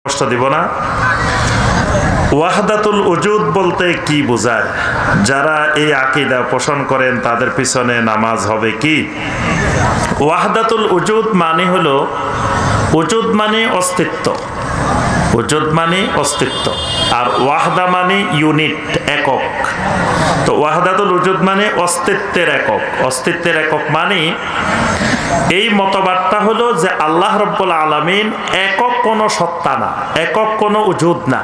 কষ্ট দিব না। ওয়াহদাতুল উজুদ বলতে কি বোঝায়? যারা এই আকীদা পোষণ করেন তাদের পিছনে নামাজ হবে কি? ওয়াহদাতুল উজুদ মানে হলো, উজুদ মানে অস্তিত্ব, উজুদ মানে অস্তিত্ব, আর ওয়াহদা মানে ইউনিট, একক। তো ওয়াহদাতুল উজুদ মানে অস্তিত্বের একক। অস্তিত্বের একক মানে এই মতবাদটা হলো যে আল্লাহ রাব্বুল আলামিন একক কোনো সত্তা না, একক কোনো উজুদ না।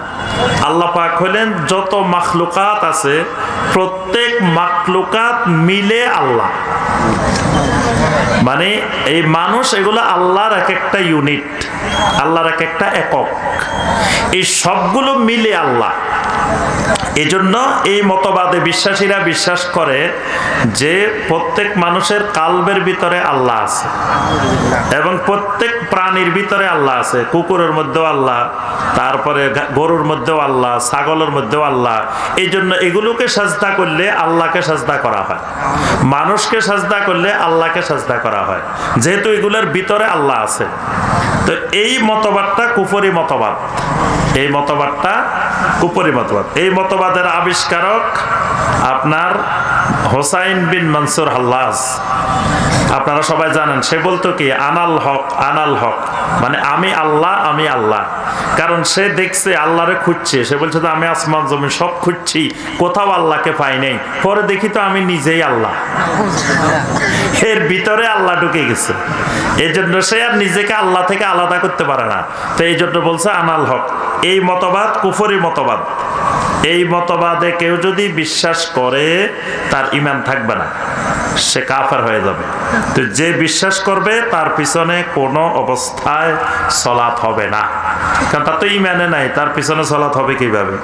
আল্লাহ পাক হলেন যত মাখলুকাত আছে প্রত্যেক মাখলুকাত মিলে আল্লাহ। মানে এই মানুষ, এগুলো আল্লাহর এক একটা ইউনিট, আল্লাহর এক একটা একক, এই সবগুলো মিলে আল্লাহ। এজন্য এই মতবাদে বিশ্বাসীরা বিশ্বাস করে যে প্রত্যেক মানুষের কালবের ভিতরে আল্লাহ আছে এবং প্রত্যেক প্রাণীর ভিতরে আল্লাহ আছে। কুকুরের মধ্যেও আল্লাহ, তারপরে গরুর মধ্যেও আল্লাহ, ছাগলের মধ্যেও আল্লাহ। এই জন্য এগুলোকে সাজদা করলে আল্লাহকে সাজদা করা হয়, মানুষকে সাজদা করলে আল্লাহকে সাজদা করা হয়, যেহেতু এগুলোর ভিতরে আল্লাহ আছে। তো এই মতবাদটা কুফরি মতবাদ, এই মতবাদটা কুফরি মতবাদ। এই মতবাদের আবিষ্কারক আপনার হোসাইন বিন মনসুর হাল্লাজ, আপনারা সবাই জানেন। সে বলতো কি, আনাল হক, আনাল হক, মানে আমি আল্লাহ, আমি আল্লাহ। কারণ সে দেখছে আল্লাহরে খুঁজছে, সে বলছে তো আমি আসমান জমিন সব খুঁজছি, কোথাও আল্লাহকে পাই নাই। পরে দেখি তো আমি নিজেই আল্লাহ, এর ভিতরে আল্লাহ ঢুকে গেছে। এই জন্য সে আর নিজেকে আল্লাহ থেকে আলাদা করতে পারে না। তো এই জন্য বলছে আনাল হক। এই মতবাদ কুফরি মতবাদ। এই মতবাদে কেউ যদি বিশ্বাস করে তার ঈমান থাকবে না, সে কাফের হয়ে যাবে। তো যে বিশ্বাস করবে তার পিছনে কোনো অবস্থায় সালাত হবে না, কারণ তার তো ঈমানে নাই, তার পিছনে সালাত হবে কিভাবে?